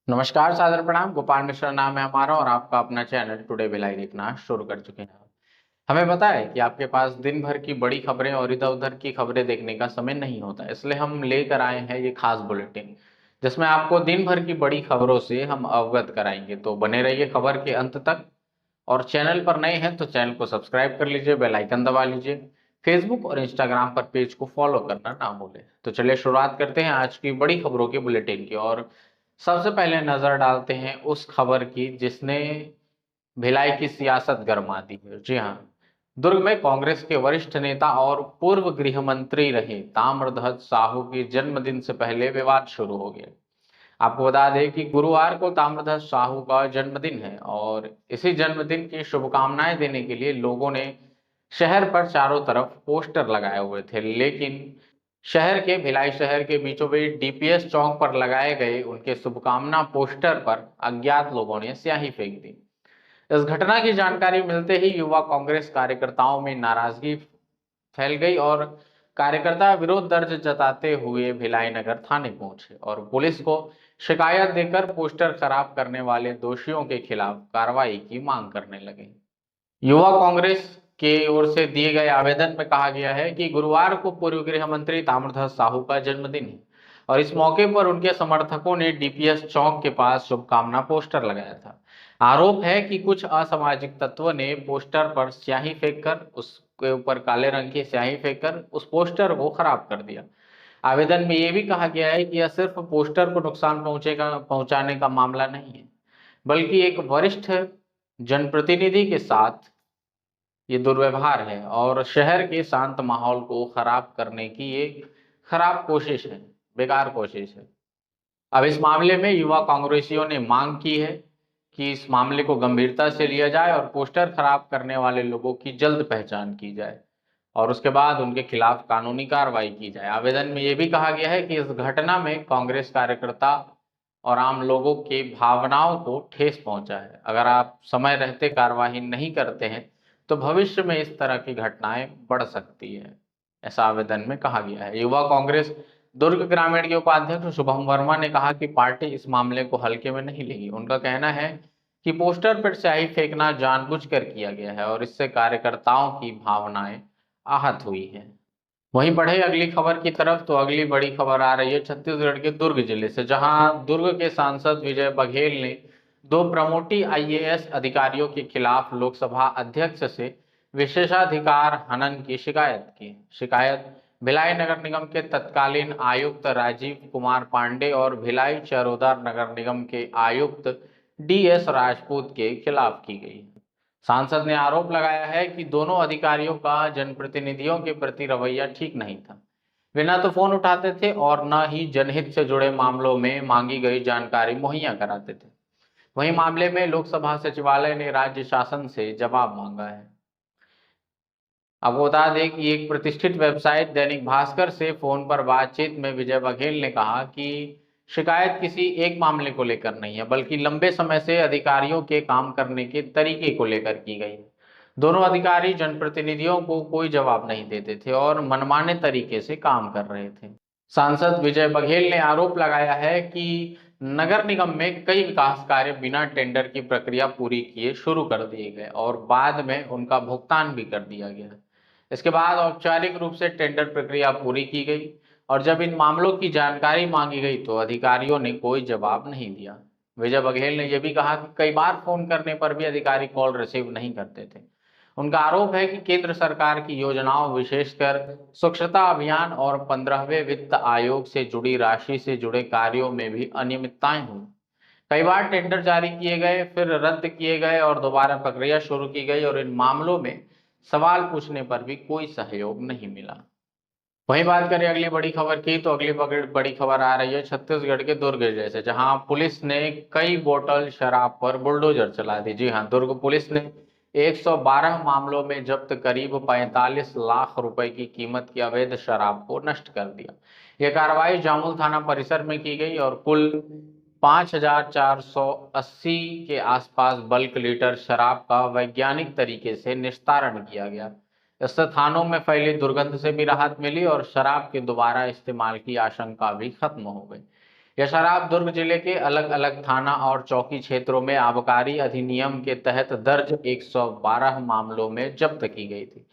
नमस्कार, सादर प्रणाम। गोपाल मिश्रा नाम है हमारा और आपका अपना चैनल टुडे बिलाई देखना शुरू कर चुके हैं। हमें पता है कि आपके पास दिन भर की बड़ी खबरें और इधर उधर की खबरें देखने का समय नहीं होता, इसलिए हम लेकर आए हैं ये खास बुलेटिन, जिसमें आपको दिन भर की बड़ी खबरों से हम अवगत कराएंगे। तो बने रहिए खबर के अंत तक। और चैनल पर नए हैं तो चैनल को सब्सक्राइब कर लीजिए, बेल आइकन दबा लीजिए। फेसबुक और इंस्टाग्राम पर पेज को फॉलो करना ना भूलें। तो चलिए शुरुआत करते हैं आज की बड़ी खबरों के बुलेटिन की। और सबसे पहले नजर डालते हैं उस खबर की जिसने भिलाई की सियासत गरमा दी है। जी हाँ, दुर्ग में कांग्रेस के वरिष्ठ नेता और पूर्व गृह मंत्री रहे ताम्रध्वज साहू के जन्मदिन से पहले विवाद शुरू हो गया। आपको बता दें कि गुरुवार को ताम्रध्वज साहू का जन्मदिन है और इसी जन्मदिन की शुभकामनाएं देने के लिए लोगों ने शहर पर चारों तरफ पोस्टर लगाए हुए थे, लेकिन शहर के भिलाई शहर के बीचों बीच डीपीएस चौक पर लगाए गए उनके शुभकामना पोस्टर पर अज्ञात लोगों ने स्याही फेंक दी। इस घटना की जानकारी मिलते ही युवा कांग्रेस कार्यकर्ताओं में नाराजगी फैल गई और कार्यकर्ता विरोध दर्ज जताते हुए भिलाई नगर थाने पहुंचे और पुलिस को शिकायत देकर पोस्टर खराब करने वाले दोषियों के खिलाफ कार्रवाई की मांग करने लगे। युवा कांग्रेस की ओर से दिए गए आवेदन में कहा गया है कि गुरुवार को पूर्व गृह मंत्री ताम्रध्वज साहू का जन्मदिन है और इस मौके पर उनके समर्थकों ने डीपीएस चौक के पास शुभकामना पोस्टर लगाया था। आरोप है कि कुछ असामाजिक तत्व ने पोस्टर पर स्याही फेंककर, उसके ऊपर काले रंग की स्याही फेंककर उस पोस्टर को खराब कर दिया। आवेदन में यह भी कहा गया है कि यह सिर्फ पोस्टर को नुकसान पहुंचाने का मामला नहीं है, बल्कि एक वरिष्ठ जनप्रतिनिधि के साथ ये दुर्व्यवहार है और शहर के शांत माहौल को खराब करने की एक खराब कोशिश है, बेकार कोशिश है। अब इस मामले में युवा कांग्रेसियों ने मांग की है कि इस मामले को गंभीरता से लिया जाए और पोस्टर खराब करने वाले लोगों की जल्द पहचान की जाए और उसके बाद उनके खिलाफ कानूनी कार्रवाई की जाए। आवेदन में यह भी कहा गया है कि इस घटना में कांग्रेस कार्यकर्ता और आम लोगों की भावनाओं को ठेस पहुंचा है। अगर आप समय रहते कार्रवाई नहीं करते हैं तो भविष्य में इस तरह की घटनाएं बढ़ सकती है, ऐसा आवेदन में कहा गया है। युवा कांग्रेस दुर्ग ग्रामीण के उपाध्यक्ष शुभम वर्मा ने कहा कि पार्टी इस मामले को हल्के में नहीं लेगी। उनका कहना है कि पोस्टर पर स्याही फेंकना जानबूझकर किया गया है और इससे कार्यकर्ताओं की भावनाएं आहत हुई है। वहीं बढ़े अगली खबर की तरफ तो अगली बड़ी खबर आ रही है छत्तीसगढ़ के दुर्ग जिले से, जहां दुर्ग के सांसद विजय बघेल ने दो प्रमोटी आईएएस अधिकारियों के खिलाफ लोकसभा अध्यक्ष से विशेषाधिकार हनन की शिकायत की। शिकायत भिलाई नगर निगम के तत्कालीन आयुक्त राजीव कुमार पांडे और भिलाई चरोदा नगर निगम के आयुक्त डीएस राजपूत के खिलाफ की गई। सांसद ने आरोप लगाया है कि दोनों अधिकारियों का जनप्रतिनिधियों के प्रति रवैया ठीक नहीं था। वे न तो फोन उठाते थे और न ही जनहित से जुड़े मामलों में मांगी गई जानकारी मुहैया कराते थे। वहीं मामले में लोकसभा सचिवालय ने राज्य शासन से जवाब मांगा है। आपको बता दें कि एक प्रतिष्ठित वेबसाइट दैनिक भास्कर से फोन पर बातचीत में विजय बघेल ने कहा कि शिकायत किसी एक मामले को लेकर नहीं है, बल्कि लंबे समय से अधिकारियों के काम करने के तरीके को लेकर की गई है। दोनों अधिकारी जनप्रतिनिधियों को कोई जवाब नहीं देते थे और मनमाने तरीके से काम कर रहे थे। सांसद विजय बघेल ने आरोप लगाया है कि नगर निगम में कई विकास कार्य बिना टेंडर की प्रक्रिया पूरी किए शुरू कर दिए गए और बाद में उनका भुगतान भी कर दिया गया। इसके बाद औपचारिक रूप से टेंडर प्रक्रिया पूरी की गई और जब इन मामलों की जानकारी मांगी गई तो अधिकारियों ने कोई जवाब नहीं दिया। विजय बघेल ने यह भी कहा कि कई बार फोन करने पर भी अधिकारी कॉल रिसीव नहीं करते थे। उनका आरोप है कि केंद्र सरकार की योजनाओं, विशेषकर स्वच्छता अभियान और 15वें वित्त आयोग से जुड़ी राशि से जुड़े कार्यों में भी अनियमितताएं हुई। कई बार टेंडर जारी किए गए, फिर रद्द किए गए और दोबारा प्रक्रिया शुरू की गई और इन मामलों में सवाल पूछने पर भी कोई सहयोग नहीं मिला। वहीं बात करें अगली बड़ी खबर की तो अगली बड़ी खबर आ रही है छत्तीसगढ़ के दुर्ग जिले से, जहां पुलिस ने कई बोतल शराब पर बुलडोजर चला दी। जी हां, दुर्ग पुलिस ने 112 मामलों में जब्त करीब 45 लाख रुपए की कीमत की अवैध शराब को नष्ट कर दिया। यह कार्रवाई जामुल थाना परिसर में की गई और कुल 5480 के आसपास बल्क लीटर शराब का वैज्ञानिक तरीके से निस्तारण किया गया। इससे थानों में फैली दुर्गंध से भी राहत मिली और शराब के दोबारा इस्तेमाल की आशंका भी खत्म हो गई। यह शराब दुर्ग जिले के अलग अलग थाना और चौकी क्षेत्रों में आबकारी अधिनियम के तहत दर्ज 112 मामलों में जब्त की गई थी।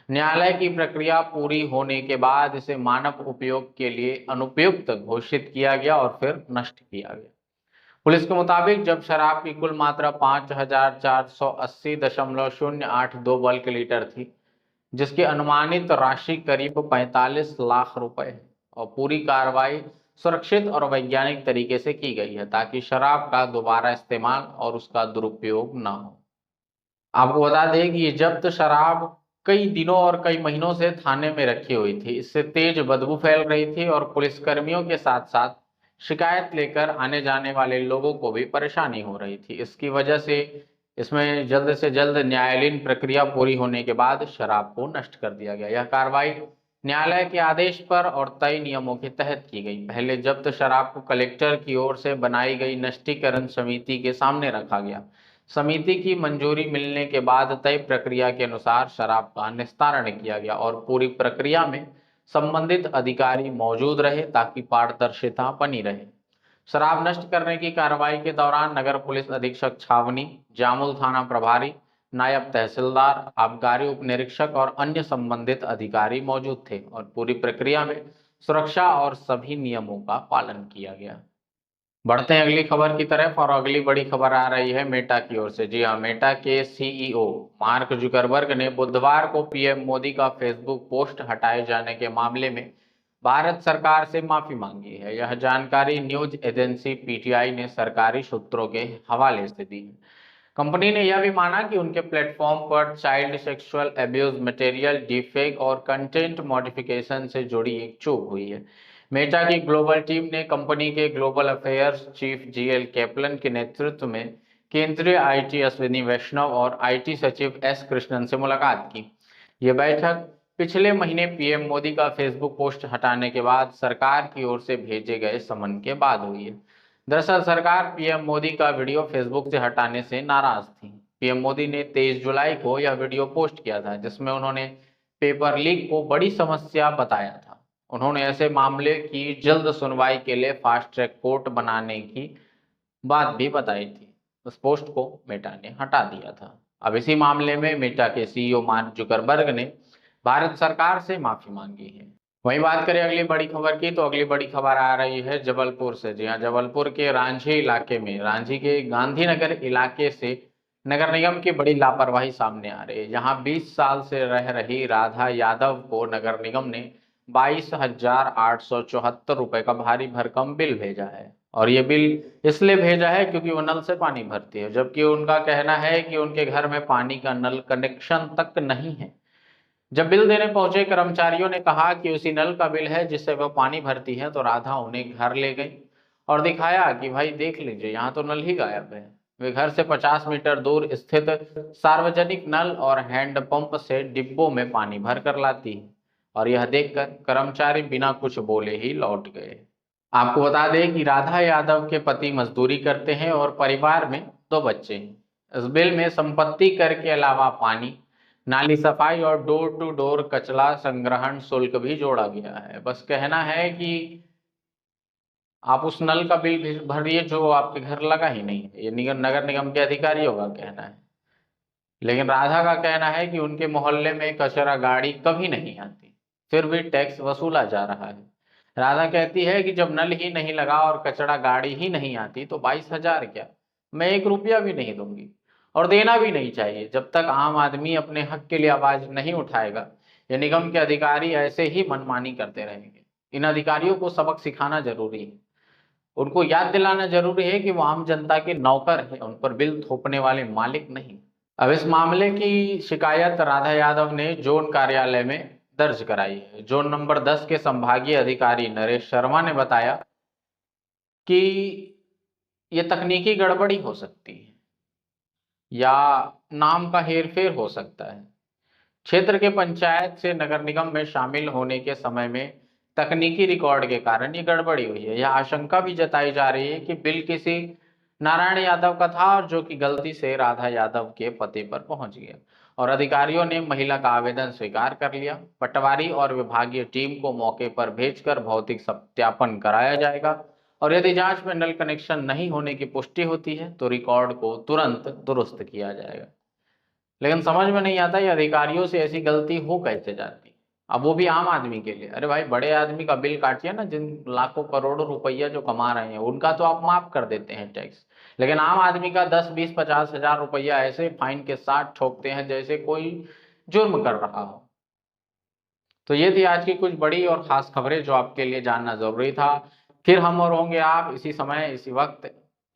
न्यायालय की प्रक्रिया पूरी होने के बाद इसे मानव उपयोग के लिए अनुपयुक्त घोषित किया गया और फिर नष्ट किया गया। पुलिस के मुताबिक जब शराब की कुल मात्रा 5,480.082 बल्क लीटर थी, जिसकी अनुमानित राशि करीब 45 लाख रुपए है, और पूरी कार्रवाई सुरक्षित और वैज्ञानिक तरीके से की गई है ताकि शराब का दोबारा इस्तेमाल और उसका दुरुपयोग न हो। आपको बता दें कि ये जब्त शराब कई दिनों और कई महीनों से थाने में रखी हुई थी। इससे तेज बदबू फैल रही थी और पुलिसकर्मियों के साथ साथ शिकायत लेकर आने जाने वाले लोगों को भी परेशानी हो रही थी। इसकी वजह से इसमें जल्द से जल्द न्यायालयीन प्रक्रिया पूरी होने के बाद शराब को नष्ट कर दिया गया। यह कार्रवाई न्यायालय के आदेश पर और तय नियमों के तहत की गई। पहले जब्त शराब को कलेक्टर की ओर से बनाई गई नष्टीकरण समिति के सामने रखा गया। समिति की मंजूरी मिलने के बाद तय प्रक्रिया के अनुसार शराब का निस्तारण किया गया और पूरी प्रक्रिया में संबंधित अधिकारी मौजूद रहे ताकि पारदर्शिता बनी रहे। शराब नष्ट करने की कार्रवाई के दौरान नगर पुलिस अधीक्षक छावनी, जामुल थाना प्रभारी, नायब तहसीलदार, आबकारी उप निरीक्षक और अन्य संबंधित अधिकारी मौजूद थे और पूरी प्रक्रिया में सुरक्षा और सभी नियमों का पालन किया गया। बढ़ते हैं अगली खबर की तरफ और अगली बड़ी खबर आ रही है मेटा की ओर से। जी हाँ, मेटा के सीईओ मार्क जुकरबर्ग ने बुधवार को पीएम मोदी का फेसबुक पोस्ट हटाए जाने के मामले में भारत सरकार से माफी मांगी है। यह जानकारी न्यूज एजेंसी पीटीआई ने सरकारी सूत्रों के हवाले से दी है। कंपनी ने यह भी माना कि उनके प्लेटफॉर्म पर child sexual abuse material, deepfake और कंटेंट मॉडिफिकेशन से जुड़ी एक चूक हुई है। मेटा की ग्लोबल टीम ने कंपनी के ग्लोबल अफेयर्स चीफ जीएल कैपलन के नेतृत्व में केंद्रीय आईटी अश्विनी वैष्णव और आईटी सचिव एस कृष्णन से मुलाकात की। ये बैठक पिछले महीने पीएम मोदी का फेसबुक पोस्ट हटाने के बाद सरकार की ओर से भेजे गए समन के बाद हुई है। दरअसल सरकार पीएम मोदी का वीडियो फेसबुक से हटाने से नाराज थी। पीएम मोदी ने 23 जुलाई को यह वीडियो पोस्ट किया था जिसमें उन्होंने पेपर लीक को बड़ी समस्या बताया था। उन्होंने ऐसे मामले की जल्द सुनवाई के लिए फास्ट ट्रैक कोर्ट बनाने की बात भी बताई थी। उस पोस्ट को मेटा ने हटा दिया था। अब इसी मामले में मेटा के सीईओ मार्क जुकरबर्ग ने भारत सरकार से माफी मांगी है। वहीं बात करें अगली बड़ी खबर की, तो अगली बड़ी खबर आ रही है जबलपुर से। जी हाँ, जबलपुर के रांझी इलाके में, रांझी के गांधीनगर इलाके से नगर निगम की बड़ी लापरवाही सामने आ रही है। यहाँ 20 साल से रह रही राधा यादव को नगर निगम ने 22,874 रुपए का भारी भरकम बिल भेजा है। और ये बिल इसलिए भेजा है क्योंकि वो नल से पानी भरती है, जबकि उनका कहना है कि उनके घर में पानी का नल कनेक्शन तक नहीं है। जब बिल देने पहुंचे कर्मचारियों ने कहा कि उसी नल का बिल है जिससे वह पानी भरती है, तो राधा उन्हें घर ले गई और दिखाया कि भाई देख लीजिए, यहाँ तो नल ही गायब है। वे घर से 50 मीटर दूर स्थित सार्वजनिक नल और हैंडपंप से डिब्बों में पानी भर कर लाती है और यह देखकर कर्मचारी बिना कुछ बोले ही लौट गए। आपको बता दें कि राधा यादव के पति मजदूरी करते हैं और परिवार में 2 बच्चे हैं। इस बिल में संपत्ति कर के अलावा पानी, नाली सफाई और डोर टू डोर कचरा संग्रहण शुल्क भी जोड़ा गया है। बस कहना है कि आप उस नल का बिल भरिए जो आपके घर लगा ही नहीं है। ये नगर निगम के अधिकारियों का कहना है। लेकिन राधा का कहना है कि उनके मोहल्ले में कचरा गाड़ी कभी नहीं आती, फिर भी टैक्स वसूला जा रहा है। राधा कहती है कि जब नल ही नहीं लगा और कचरा गाड़ी ही नहीं आती तो 22,000 क्या, मैं 1 रुपया भी नहीं दूंगी और देना भी नहीं चाहिए। जब तक आम आदमी अपने हक के लिए आवाज नहीं उठाएगा, ये निगम के अधिकारी ऐसे ही मनमानी करते रहेंगे। इन अधिकारियों को सबक सिखाना जरूरी है। उनको याद दिलाना जरूरी है कि वो आम जनता के नौकर हैं, उन पर बिल थोपने वाले मालिक नहीं। अब इस मामले की शिकायत राधा यादव ने जोन कार्यालय में दर्ज कराई है। जोन नंबर 10 के संभागीय अधिकारी नरेश शर्मा ने बताया कि ये तकनीकी गड़बड़ी हो सकती है या नाम का हेरफेर हो सकता है। क्षेत्र के पंचायत से नगर निगम में शामिल होने के समय में तकनीकी रिकॉर्ड के कारण ये गड़बड़ी हुई है। यह आशंका भी जताई जा रही है कि बिल किसी नारायण यादव का था और जो कि गलती से राधा यादव के पते पर पहुंच गया और अधिकारियों ने महिला का आवेदन स्वीकार कर लिया। पटवारी और विभागीय टीम को मौके पर भेजकर भौतिक सत्यापन कराया जाएगा और यदि जांच में नल कनेक्शन नहीं होने की पुष्टि होती है तो रिकॉर्ड को तुरंत दुरुस्त किया जाएगा। लेकिन समझ में नहीं आता ये अधिकारियों से ऐसी गलती हो कैसे जाती। अब वो भी आम आदमी के लिए। अरे भाई, बड़े आदमी का बिल काटिए ना, जिन लाखों करोड़ों रुपया जो कमा रहे हैं उनका तो आप माफ कर देते हैं टैक्स, लेकिन आम आदमी का 10, 20, 50 हजार रुपया ऐसे फाइन के साथ ठोकते हैं जैसे कोई जुर्म कर रहा हो। तो ये थी आज की कुछ बड़ी और खास खबरें जो आपके लिए जानना जरूरी था। फिर हम और होंगे आप इसी समय इसी वक्त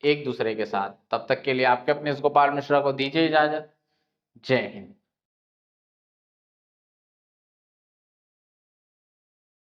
एक दूसरे के साथ। तब तक के लिए आपके अपने इस गोपाल मिश्रा को दीजिए इजाजत। जय हिंद।